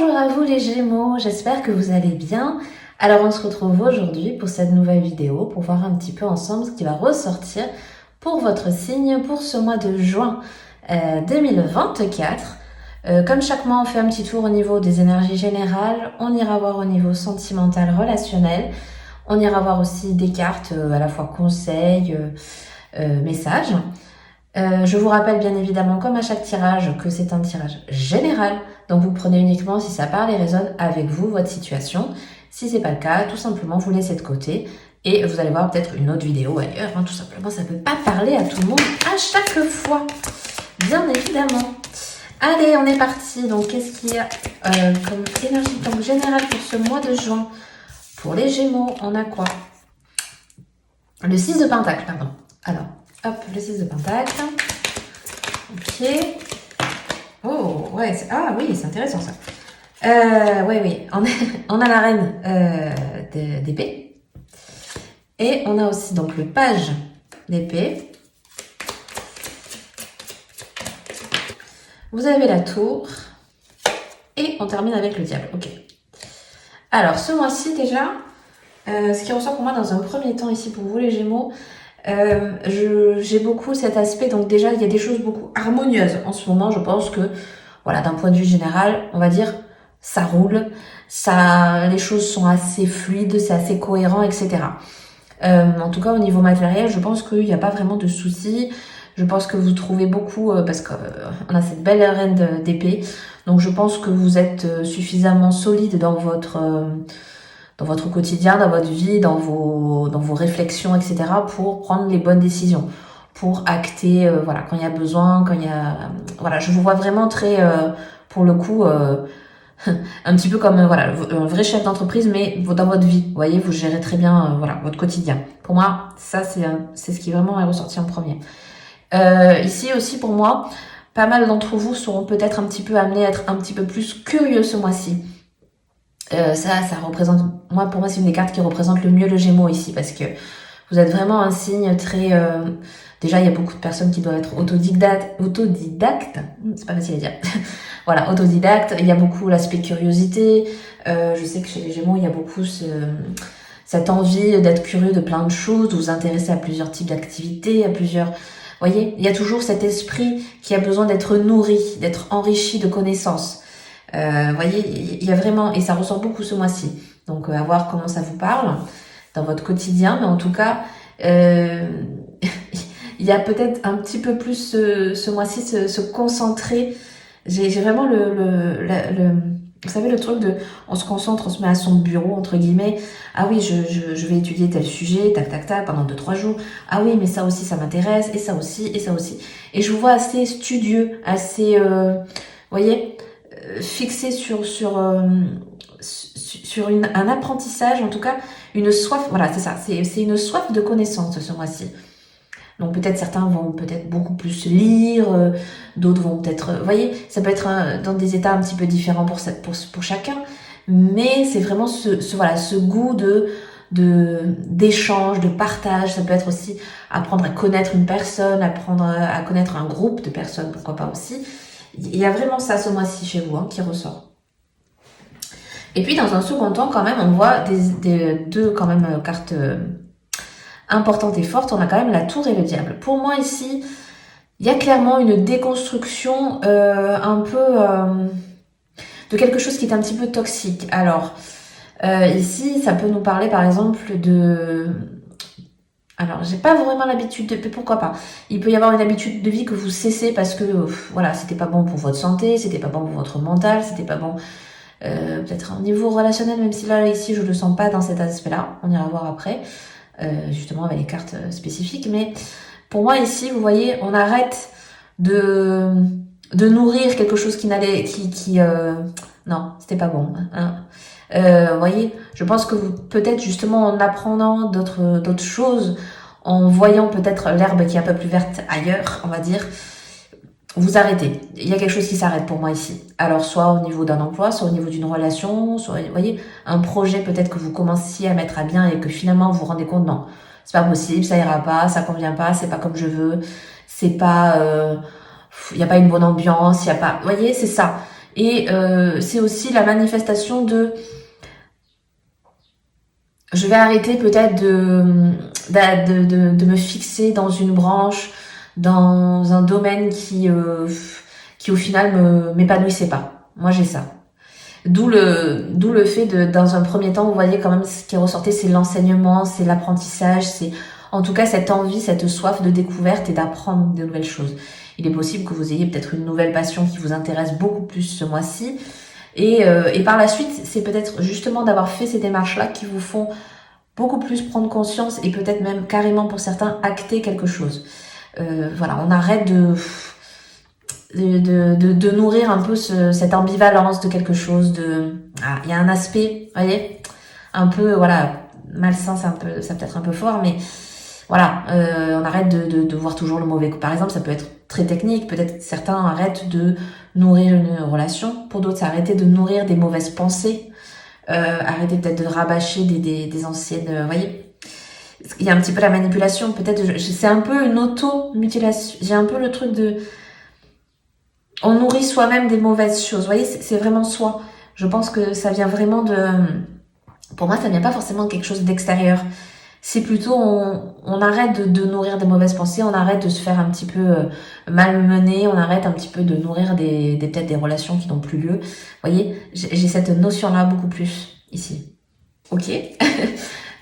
Bonjour à vous les Gémeaux, j'espère que vous allez bien. Alors on se retrouve aujourd'hui pour cette nouvelle vidéo pour voir un petit peu ensemble ce qui va ressortir pour votre signe pour ce mois de juin 2024. Comme chaque mois on fait un petit tour au niveau des énergies générales, on ira voir au niveau sentimental, relationnel, on ira voir aussi des cartes à la fois conseils, messages. Je vous rappelle bien évidemment, comme à chaque tirage, que c'est un tirage général. Donc vous prenez uniquement si ça parle et résonne avec vous, votre situation. Si c'est pas le cas, tout simplement vous laissez de côté et vous allez voir peut-être une autre vidéo ailleurs. Tout simplement, ça peut pas parler à tout le monde à chaque fois. Bien évidemment. Allez, on est parti. Donc qu'est-ce qu'il y a comme énergie donc générale pour ce mois de juin? Pour les Gémeaux, on a quoi? Le 6 de Pentacle, pardon. Alors, hop, le 6 de Pentacle. Ok. Oh, ouais. Ah oui, c'est intéressant ça. Oui. On a la reine d'épée. Et on a aussi donc le page d'épée. Vous avez la tour. Et on termine avec le diable. Ok. Alors, ce mois-ci déjà, ce qui ressort pour moi dans un premier temps ici pour vous les Gémeaux, j'ai beaucoup cet aspect, donc déjà il y a des choses beaucoup harmonieuses en ce moment. Je pense que voilà, d'un point de vue général, on va dire ça roule, les choses sont assez fluides, c'est assez cohérent, etc. En tout cas au niveau matériel, je pense qu'il n'y a pas vraiment de soucis. Je pense que vous trouvez beaucoup, parce qu'on a cette belle reine d'épée, donc je pense que vous êtes suffisamment solide dans votre quotidien, dans votre vie, dans vos réflexions, etc. pour prendre les bonnes décisions, pour acter, voilà, quand il y a besoin, voilà, je vous vois vraiment très, pour le coup, un petit peu comme, voilà, un vrai chef d'entreprise, mais dans votre vie, vous voyez, vous gérez très bien, voilà, votre quotidien. Pour moi, ça, c'est ce qui vraiment est ressorti en premier. Ici aussi, pour moi, pas mal d'entre vous seront peut-être un petit peu amenés à être un petit peu plus curieux ce mois-ci. Ça représente, pour moi, c'est une des cartes qui représente le mieux le Gémeaux ici, parce que vous êtes vraiment un signe très... déjà, il y a beaucoup de personnes qui doivent être autodidactes, c'est pas facile à dire. Voilà, autodidacte. Il y a beaucoup l'aspect curiosité. Je sais que chez les Gémeaux, il y a beaucoup cette envie d'être curieux de plein de choses, de vous intéresser à plusieurs types d'activités, à plusieurs... Vous voyez, il y a toujours cet esprit qui a besoin d'être nourri, d'être enrichi de connaissances. Voyez, il y a vraiment, et ça ressort beaucoup ce mois-ci. Donc, à voir comment ça vous parle dans votre quotidien, mais en tout cas, il y a peut-être un petit peu plus ce mois-ci se concentrer. J'ai vraiment vous savez, le truc de, on se concentre, on se met à son bureau, entre guillemets. Ah oui, je vais étudier tel sujet, tac, pendant 2-3 jours. Ah oui, mais ça aussi, ça m'intéresse, et ça aussi, et ça aussi. Et je vous vois assez studieux, assez, voyez, fixé sur un apprentissage, en tout cas, une soif, voilà, c'est ça, c'est une soif de connaissance ce mois-ci. Donc peut-être certains vont peut-être beaucoup plus lire, d'autres vont peut-être... Vous voyez, ça peut être dans des états un petit peu différents pour chacun, mais c'est vraiment ce goût d'échange, de partage. Ça peut être aussi apprendre à connaître une personne, apprendre à connaître un groupe de personnes, pourquoi pas aussi. Il y a vraiment ça ce mois-ci chez vous qui ressort. Et puis dans un second temps, quand même, on voit deux quand même cartes... importante et forte, on a quand même la tour et le diable. Pour moi ici, il y a clairement une déconstruction un peu de quelque chose qui est un petit peu toxique. Alors, ici, ça peut nous parler par exemple de... Alors, j'ai pas vraiment l'habitude de... Pourquoi pas? Il peut y avoir une habitude de vie que vous cessez parce que, voilà, c'était pas bon pour votre santé, c'était pas bon pour votre mental, c'était pas bon... peut-être au niveau relationnel, même si là, ici, je le sens pas dans cet aspect-là. On ira voir après. Justement avec les cartes spécifiques, mais pour moi ici, vous voyez, on arrête de nourrir quelque chose qui n'allait, non, c'était pas bon. Vous voyez, je pense que peut-être justement en apprenant d'autres choses, en voyant peut-être l'herbe qui est un peu plus verte ailleurs, on va dire, vous arrêtez. Il y a quelque chose qui s'arrête pour moi ici. Alors, soit au niveau d'un emploi, soit au niveau d'une relation, soit, vous voyez, un projet peut-être que vous commenciez à mettre à bien et que finalement vous vous rendez compte, non, c'est pas possible, ça ira pas, ça convient pas, c'est pas comme je veux, c'est pas, il y a pas une bonne ambiance, il y a pas, vous voyez, c'est ça. Et c'est aussi la manifestation de je vais arrêter peut-être de me fixer dans une branche, dans un domaine qui au final m'épanouissait pas. Moi j'ai ça. D'où le fait dans un premier temps, vous voyez quand même ce qui est ressorti, c'est l'enseignement, c'est l'apprentissage, c'est en tout cas cette envie, cette soif de découverte et d'apprendre de nouvelles choses. Il est possible que vous ayez peut-être une nouvelle passion qui vous intéresse beaucoup plus ce mois-ci. Et par la suite, c'est peut-être justement d'avoir fait ces démarches-là qui vous font beaucoup plus prendre conscience et peut-être même carrément pour certains acter quelque chose. Voilà, on arrête de nourrir un peu cette ambivalence de quelque chose. Il y a un aspect, vous voyez, un peu voilà malsain, c'est peut-être un peu fort, mais voilà, on arrête de voir toujours le mauvais. Par exemple, ça peut être très technique. Peut-être certains arrêtent de nourrir une relation. Pour d'autres, c'est arrêter de nourrir des mauvaises pensées. Arrêter peut-être de rabâcher des anciennes... vous voyez, il y a un petit peu la manipulation. Peut-être, c'est un peu une auto-mutilation. J'ai un peu le truc de... On nourrit soi-même des mauvaises choses. Vous voyez, c'est vraiment soi. Je pense que ça vient vraiment de... Pour moi, ça vient pas forcément de quelque chose d'extérieur. C'est plutôt on arrête de nourrir des mauvaises pensées, on arrête de se faire un petit peu malmener, on arrête un petit peu de nourrir peut-être des relations qui n'ont plus lieu. Vous voyez, j'ai cette notion-là beaucoup plus ici. Ok.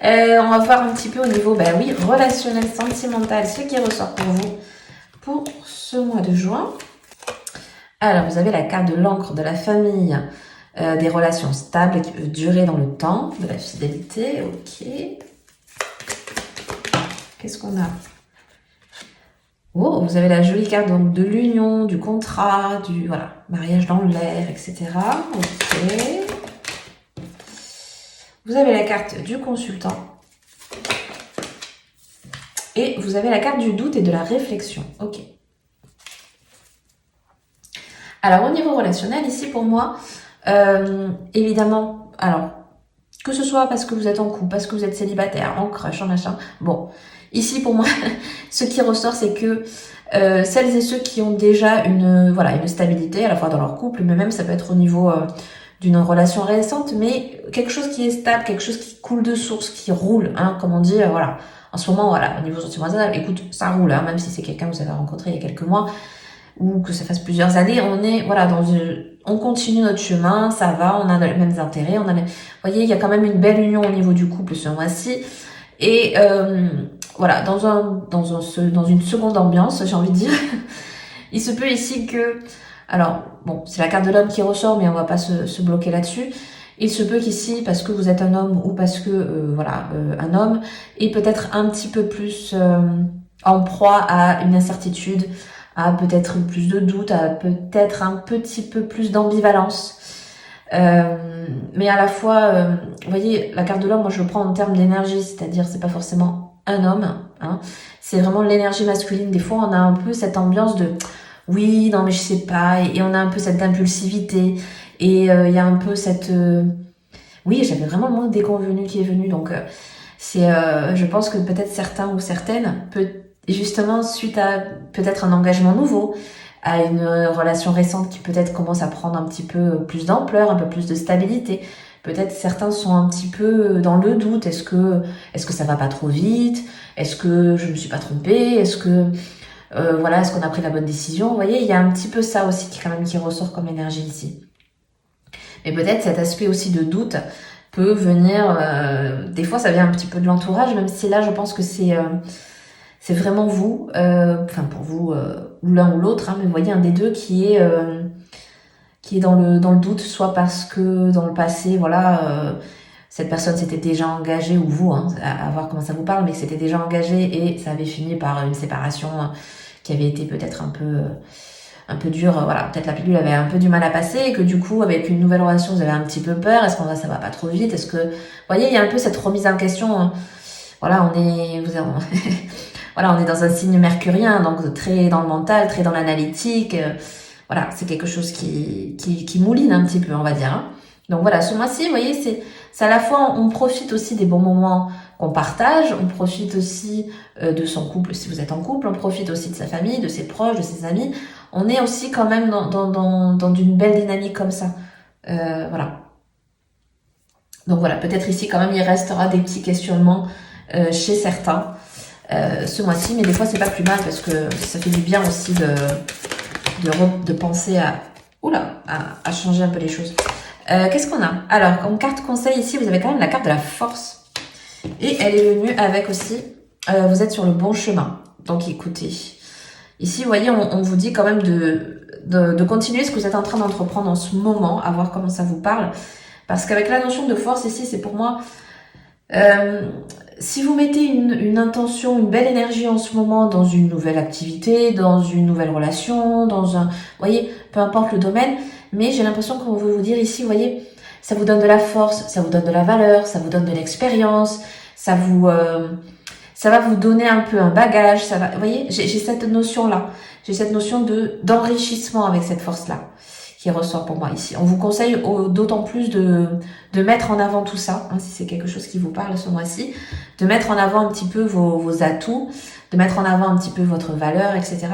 On va voir un petit peu au niveau, oui, relationnel, sentimental, ce qui ressort pour vous pour ce mois de juin. Alors, vous avez la carte de l'encre de la famille, des relations stables qui peuvent durer dans le temps, de la fidélité, ok. Qu'est-ce qu'on a? Oh, vous avez la jolie carte donc de l'union, du contrat, du voilà, mariage dans l'air, etc. Ok. Vous avez la carte du consultant. Et vous avez la carte du doute et de la réflexion. Ok. Alors, au niveau relationnel, ici pour moi, évidemment, alors, que ce soit parce que vous êtes en couple, parce que vous êtes célibataire, en crush, en machin, bon, ici pour moi, ce qui ressort, c'est que celles et ceux qui ont déjà une stabilité, à la fois dans leur couple, mais même ça peut être au niveau d'une relation récente, mais quelque chose qui est stable, quelque chose qui coule de source, qui roule, hein, comme on dit, voilà. En ce moment, voilà, au niveau sentimental, écoute, ça roule, hein, même si c'est quelqu'un que vous avez rencontré il y a quelques mois, ou que ça fasse plusieurs années, on est voilà on continue notre chemin, ça va, on a les mêmes intérêts, vous voyez, il y a quand même une belle union au niveau du couple ce mois-ci. Et voilà, dans une seconde ambiance, j'ai envie de dire, il se peut ici que, alors bon, c'est la carte de l'homme qui ressort, mais on va pas se bloquer là-dessus. Il se peut qu'ici, parce que vous êtes un homme ou parce que un homme est peut-être un petit peu plus en proie à une incertitude, à peut-être plus de doute, à peut-être un petit peu plus d'ambivalence. Mais à la fois, vous voyez, la carte de l'homme, moi je le prends en termes d'énergie, c'est-à-dire c'est pas forcément un homme, hein, c'est vraiment l'énergie masculine. Des fois, on a un peu cette ambiance de oui, non mais je sais pas, et on a un peu cette impulsivité, et il y a un peu cette oui, j'avais vraiment le moins déconvenu qui est venu, donc je pense que peut-être certains ou certaines justement suite à peut-être un engagement nouveau, à une relation récente qui peut-être commence à prendre un petit peu plus d'ampleur, un peu plus de stabilité. Peut-être certains sont un petit peu dans le doute. Est-ce que ça va pas trop vite? Est-ce que je me suis pas trompée? Est-ce qu'on a pris la bonne décision? Vous voyez, il y a un petit peu ça aussi qui ressort comme énergie ici. Mais peut-être cet aspect aussi de doute peut venir, des fois ça vient un petit peu de l'entourage, même si là je pense que c'est vraiment vous, pour vous, ou l'un ou l'autre, hein, mais vous voyez un des deux qui est dans le doute, soit parce que dans le passé, cette personne s'était déjà engagée, ou vous, hein, à voir comment ça vous parle, mais que c'était déjà engagé et ça avait fini par une séparation qui avait été peut-être un peu dure, peut-être la pilule avait un peu du mal à passer et que du coup, avec une nouvelle relation, vous avez un petit peu peur, est-ce que ça va pas trop vite, vous voyez, il y a un peu cette remise en question, hein. Voilà, on est dans un signe mercurien, donc très dans le mental, très dans l'analytique. C'est quelque chose qui mouline un petit peu, on va dire, hein. Donc voilà, ce mois-ci, vous voyez, c'est à la fois, on profite aussi des bons moments qu'on partage, on profite aussi de son couple si vous êtes en couple, on profite aussi de sa famille, de ses proches, de ses amis. On est aussi quand même dans une belle dynamique comme ça. Voilà. Donc voilà, peut-être ici quand même il restera des petits questionnements chez certains ce mois-ci, mais des fois c'est pas plus mal parce que ça fait du bien aussi de penser à changer un peu les choses. Qu'est-ce qu'on a? Alors, comme carte conseil ici, vous avez quand même la carte de la force. Et elle est venue avec aussi, vous êtes sur le bon chemin. Donc écoutez, ici vous voyez, on vous dit quand même de continuer ce que vous êtes en train d'entreprendre en ce moment, à voir comment ça vous parle. Parce qu'avec la notion de force ici, c'est pour moi, si vous mettez une intention, une belle énergie en ce moment dans une nouvelle activité, dans une nouvelle relation, vous voyez, peu importe le domaine, mais j'ai l'impression qu'on veut vous dire ici, vous voyez, ça vous donne de la force, ça vous donne de la valeur, ça vous donne de l'expérience, ça va vous donner un peu un bagage, vous voyez, j'ai cette notion-là, j'ai cette notion d'enrichissement avec cette force-là qui ressort pour moi ici. On vous conseille d'autant plus de mettre en avant tout ça, si c'est quelque chose qui vous parle ce mois-ci, de mettre en avant un petit peu vos atouts, de mettre en avant un petit peu votre valeur, etc.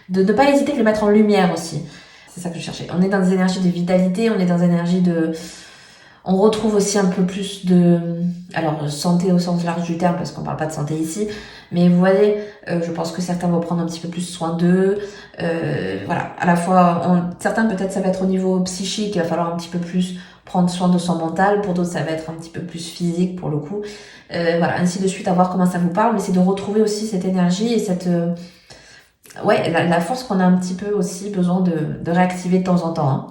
De ne pas hésiter de le mettre en lumière aussi. C'est ça que je cherchais. On est dans des énergies de vitalité, on est dans des énergies on retrouve aussi un peu plus alors santé au sens large du terme, parce qu'on parle pas de santé ici, mais vous voyez, je pense que certains vont prendre un petit peu plus soin d'eux, voilà, à la fois, certains peut-être ça va être au niveau psychique, il va falloir un petit peu plus prendre soin de son mental, pour d'autres ça va être un petit peu plus physique pour le coup, voilà, ainsi de suite, à voir comment ça vous parle, mais c'est de retrouver aussi cette énergie et cette... la force qu'on a un petit peu aussi besoin de réactiver de temps en temps, hein.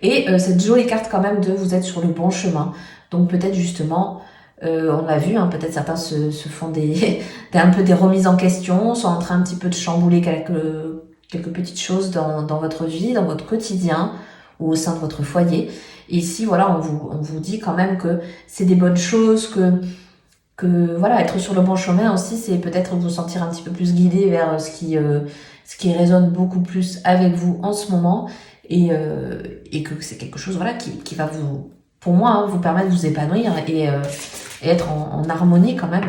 Et cette jolie carte quand même de vous êtes sur le bon chemin. Donc peut-être justement, on l'a vu, hein, peut-être certains se font un peu des remises en question, sont en train un petit peu de chambouler quelques petites choses dans votre vie, dans votre quotidien ou au sein de votre foyer. Et ici, voilà, on vous dit quand même que c'est des bonnes choses, que voilà, être sur le bon chemin aussi, c'est peut-être vous sentir un petit peu plus guidé vers ce qui résonne beaucoup plus avec vous en ce moment. Et que c'est quelque chose voilà qui va pour moi, hein, vous permettre de vous épanouir et être en harmonie quand même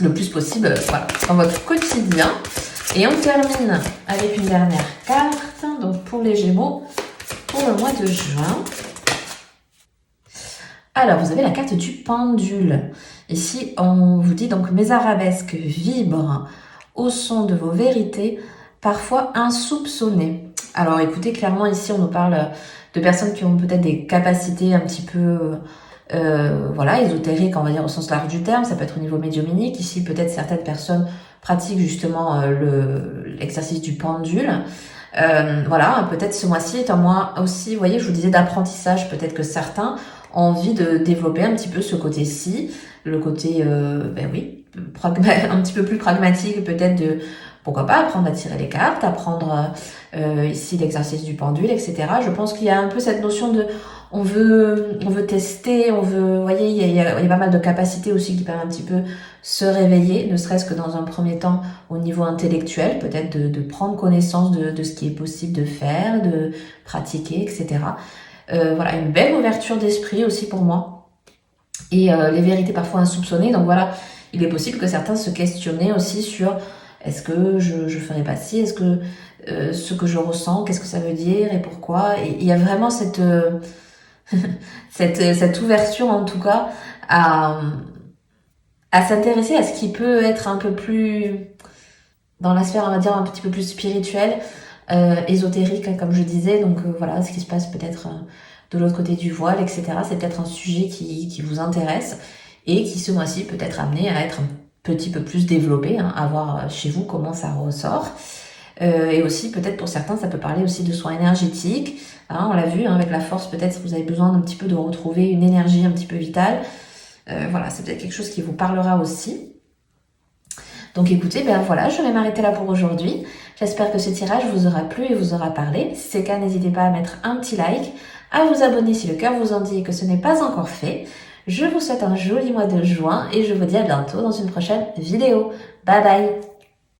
le plus possible voilà, dans votre quotidien. Et on termine avec une dernière carte, donc pour les Gémeaux, pour le mois de juin. Alors, vous avez la carte du pendule. Ici, on vous dit donc mes arabesques vibrent au son de vos vérités, parfois insoupçonnées. Alors écoutez, clairement ici on nous parle de personnes qui ont peut-être des capacités un petit peu voilà, ésotériques, on va dire au sens large du terme, ça peut être au niveau médiumnique. Ici peut-être certaines personnes pratiquent justement l'exercice du pendule. Voilà, peut-être ce mois-ci est un mois aussi, vous voyez, je vous disais d'apprentissage, peut-être que certains ont envie de développer un petit peu ce côté-ci, le côté, un petit peu plus pragmatique peut-être pourquoi pas apprendre à tirer les cartes, apprendre ici l'exercice du pendule, etc. Je pense qu'il y a un peu cette notion on veut tester, vous voyez, il y a pas mal de capacités aussi qui permettent un petit peu se réveiller, ne serait-ce que dans un premier temps au niveau intellectuel, peut-être de prendre connaissance de ce qui est possible de faire, de pratiquer, etc. Voilà, une belle ouverture d'esprit aussi pour moi. Et les vérités parfois insoupçonnées, donc voilà, il est possible que certains se questionnaient aussi sur est-ce que je ferais pas ci, est-ce que ce que je ressens, qu'est-ce que ça veut dire et pourquoi. Et il y a vraiment cette ouverture en tout cas à s'intéresser à ce qui peut être un peu plus dans la sphère, on va dire, un petit peu plus spirituelle, ésotérique, hein, comme je disais. Donc voilà, ce qui se passe peut-être de l'autre côté du voile, etc. C'est peut-être un sujet qui vous intéresse et qui ce mois-ci peut être amené à être un petit peu plus développé, hein, à voir chez vous comment ça ressort. Et aussi peut-être pour certains ça peut parler aussi de soins énergétiques, hein, on l'a vu, hein, avec la force peut-être vous avez besoin d'un petit peu de retrouver une énergie un petit peu vitale, voilà, c'est peut-être quelque chose qui vous parlera aussi. Donc écoutez, ben voilà, je vais m'arrêter là pour aujourd'hui. J'espère que ce tirage vous aura plu et vous aura parlé. Si c'est le cas, n'hésitez pas à mettre un petit like, à vous abonner si le cœur vous en dit et que ce n'est pas encore fait. Je vous souhaite un joli mois de juin et je vous dis à bientôt dans une prochaine vidéo. Bye bye!